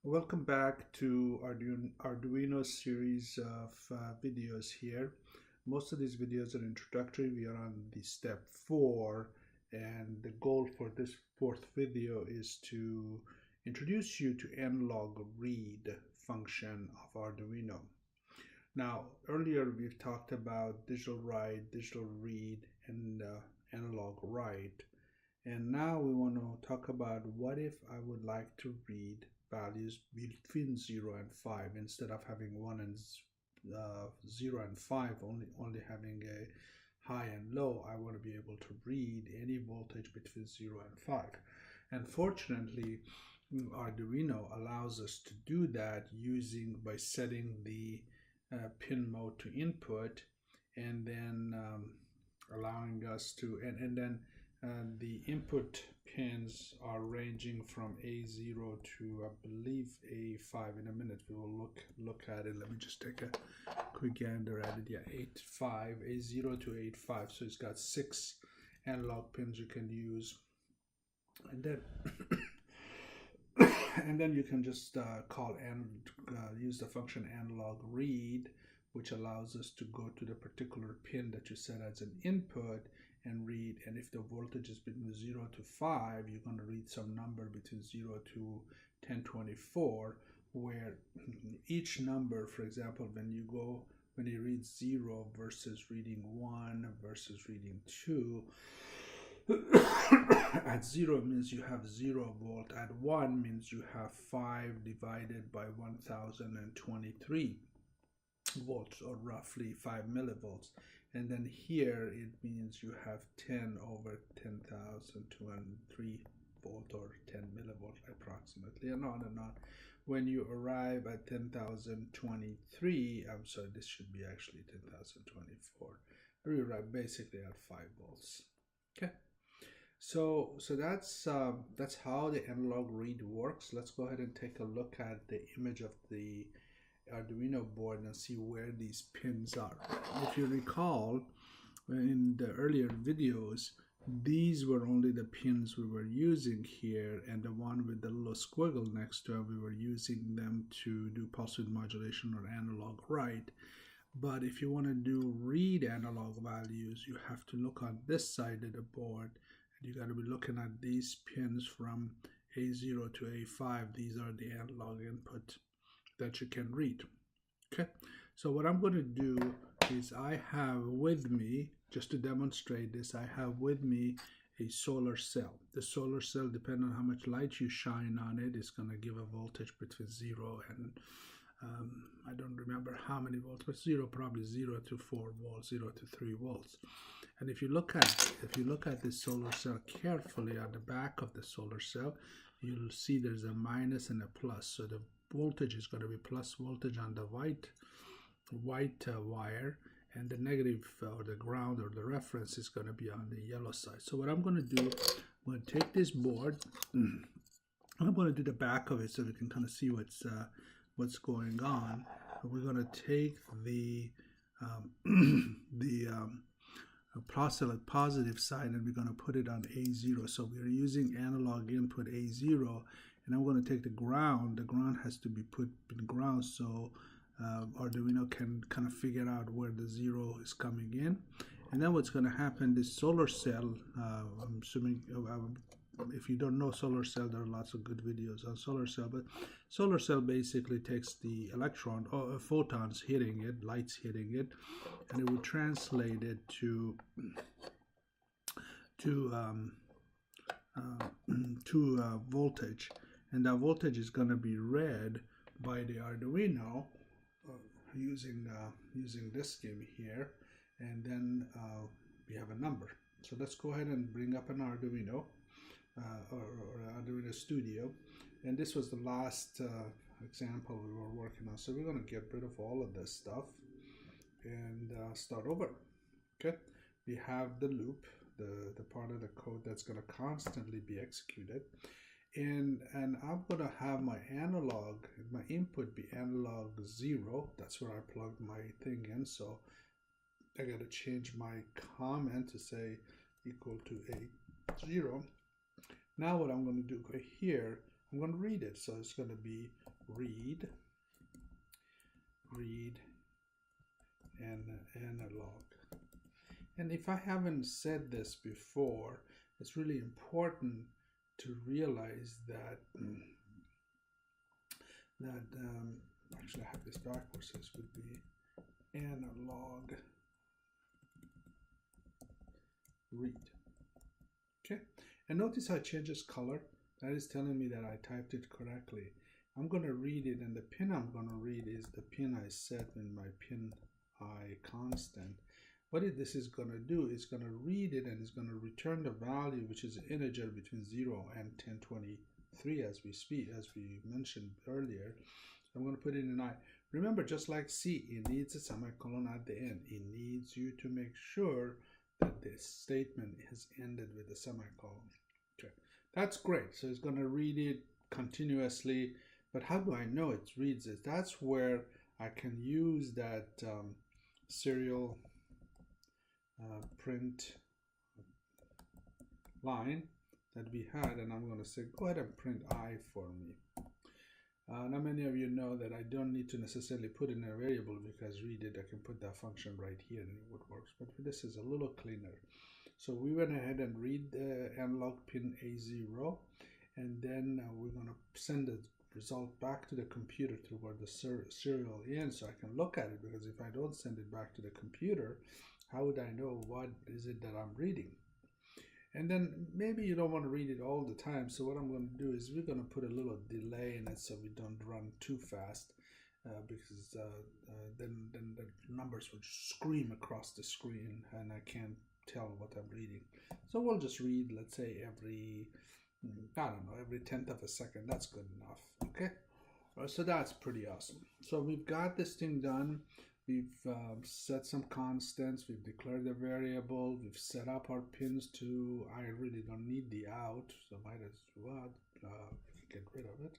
Welcome back to Arduino series of videos here. Most of these videos are introductory. We are on the step 4, and the goal for this fourth video is to introduce you to analogRead function of Arduino. Now, earlier we've talked about digital write, digital read, and analog write. And now we want to talk about what if I would like to read values between 0 and 5 instead of having 1 and 0 and 5, only having a high and low. I want to be able to read any voltage between 0 and 5. And fortunately, Arduino allows us to do that by setting the pin mode to input, and then allowing us to and then the input pins are ranging from A0 to, I believe, A5. In a minute we will look at it. Let me just take a quick gander at it. Yeah, 8.5, A0 to 8.5. So it's got 6 analog pins you can use, and then and then you can just use the function analogRead, which allows us to go to the particular pin that you set as an input and read. And if the voltage is between 0 to 5, you're going to read some number between 0 to 1024, where each number, for example, when you read 0 versus reading 1 versus reading 2, at 0 means you have 0 volt, at 1 means you have 5 divided by 1023 volts, or roughly 5 millivolts. And then here it means you have 10 over 10,203 volt, or 10 millivolt approximately, and on and on. When you arrive at 10,023, I'm sorry, this should be actually 10,024, we arrive basically at 5 volts. Okay, so that's how the analogRead works. Let's go ahead and take a look at the image of the Arduino board and see where these pins are. If you recall, in the earlier videos, these were only the pins we were using here, and the one with the little squiggle next to it, we were using them to do pulse width modulation or analog write. But if you want to do read analog values, you have to look on this side of the board, and you got to be looking at these pins from A0 to A5. These are the analog input that you can read. Okay, so what I'm going to do is, I have with me, just to demonstrate this, I have with me a solar cell. The solar cell, depending on how much light you shine on it, is going to give a voltage between 0 and I don't remember how many volts, but probably 0 to 4 volts, 0 to 3 volts. And if you look at this solar cell carefully, on the back of the solar cell, you'll see there's a minus and a plus. So the voltage is going to be plus voltage on the white wire, and the negative, or the ground, or the reference, is going to be on the yellow side. So what I'm going to do, I'm going to take this board, and I'm going to do the back of it so we can kind of see what's going on. We're going to take the positive side, and we're going to put it on A0. So we're using analog input A0, and I'm going to take the ground. The ground has to be put in ground, so Arduino can kind of figure out where the 0 is coming in. And then what's going to happen, this solar cell, I'm assuming, if you don't know solar cell, there are lots of good videos on solar cell, but solar cell basically takes the electron or photons hitting it, lights hitting it, and it will translate it to voltage, and that voltage is going to be read by the Arduino using this scheme here, and then we have a number. So let's go ahead and bring up an Arduino or Arduino Studio, and this was the last example we were working on. So we're going to get rid of all of this stuff and start over. Okay, we have the loop, the part of the code that's going to constantly be executed, and I'm going to have my input be analog 0. That's where I plugged my thing in. So I got to change my comment to say equal to A0. Now what I'm going to do here, I'm going to read it. So it's going to be read and analog. And if I haven't said this before, it's really important to realize that actually I have this backwards, so this would be analog read. Okay, and notice how it changes color. That is telling me that I typed it correctly. I'm going to read it, and the pin I'm going to read is the pin I set in my pin I constant. What this is going to do is going to read it, and it's going to return the value, which is an integer between 0 and 1023 as we mentioned earlier. I'm going to put it in I. Remember, just like C, it needs a semicolon at the end. It needs you to make sure that this statement is ended with a semicolon. Okay, that's great. So it's going to read it continuously. But how do I know it reads it? That's where I can use that serial print line that we had, and I'm going to say go ahead and print I for me. Now many of you know that I don't need to necessarily put in a variable, because read it, I can put that function right here and it would work, but this is a little cleaner. So we went ahead and read the analog pin A0, and then we're going to send the result back to the computer through where the serial ends, so I can look at it, because if I don't send it back to the computer, how would I know what is it that I'm reading? And then maybe you don't want to read it all the time, so what I'm going to do is we're going to put a little delay in it so we don't run too fast, because then the numbers would scream across the screen and I can't tell what I'm reading. So we'll just read, let's say every, I don't know, every 10th of a second. That's good enough. Okay, so that's pretty awesome. So we've got this thing done. We've set some constants, we've declared a variable, we've set up our pins to, I really don't need the out, so might as well get rid of it.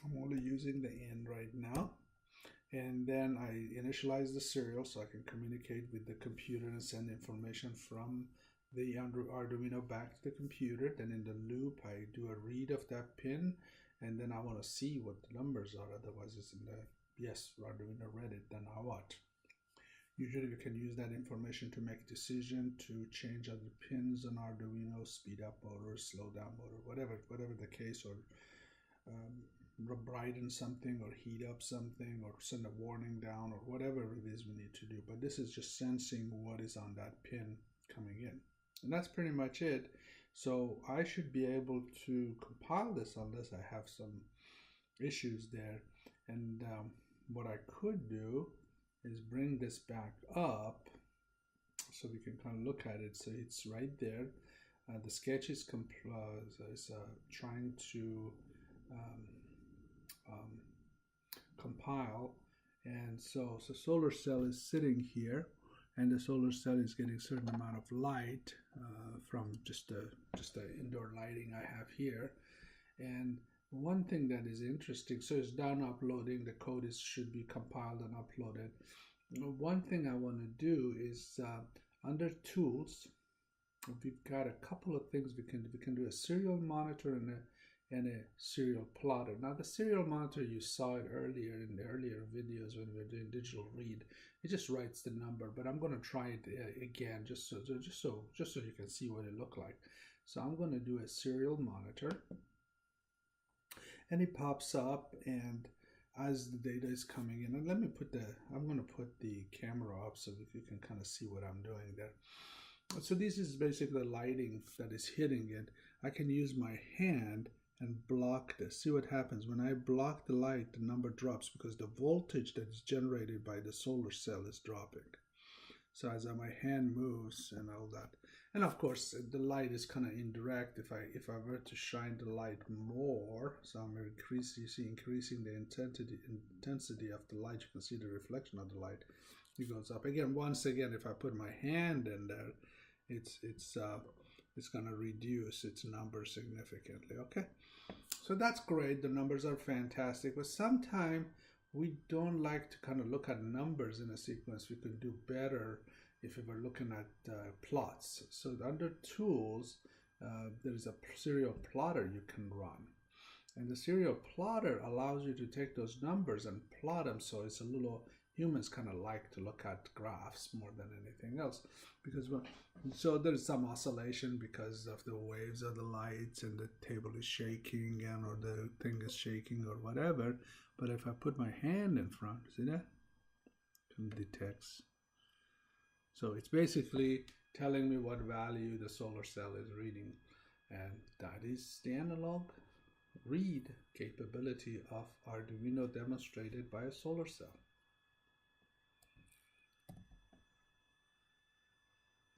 I'm only using the in right now. And then I initialize the serial so I can communicate with the computer and send information from the Arduino back to the computer. Then in the loop, I do a read of that pin, and then I want to see what the numbers are, otherwise it's in the yes, Arduino read it, then now what? Usually we can use that information to make a decision to change other pins on Arduino, speed up motor, slow down motor, whatever the case, or brighten something or heat up something or send a warning down or whatever it is we need to do. But this is just sensing what is on that pin coming in. And that's pretty much it. So I should be able to compile this unless I have some issues there. And what I could do is bring this back up so we can kind of look at it. So it's right there. The sketch is trying to compile, and so solar cell is sitting here, and the solar cell is getting a certain amount of light from just the indoor lighting I have here. And one thing that is interesting, so it's down uploading, the code should be compiled and uploaded. One thing I want to do is under tools, we've got a couple of things we can do. We can do a serial monitor and a serial plotter. Now the serial monitor, you saw it earlier in the earlier videos when we were doing digital read. It just writes the number, but I'm going to try it again just so you can see what it looked like. So I'm going to do a serial monitor. And it pops up, and as the data is coming in, and I'm going to put the camera up so that you can kind of see what I'm doing there. So this is basically the lighting that is hitting it. I can use my hand and block this. See what happens when I block the light, the number drops because the voltage that is generated by the solar cell is dropping. So as my hand moves and all that, and of course the light is kind of indirect. If I were to shine the light more, so I'm increasing the intensity of the light, you can see the reflection of the light. It goes up again. Once again, if I put my hand in there, it's going to reduce its number significantly. Okay, so that's great. The numbers are fantastic, but sometimes we don't like to kind of look at numbers in a sequence. We could do better if we were looking at plots. So under tools, there is a serial plotter you can run. And the serial plotter allows you to take those numbers and plot them. So it's a little, humans kind of like to look at graphs more than anything else, because so there's some oscillation because of the waves of the lights, and the table is shaking, and or the thing is shaking or whatever. But if I put my hand in front, see that? It detects. So it's basically telling me what value the solar cell is reading, and that is the analog read capability of Arduino demonstrated by a solar cell.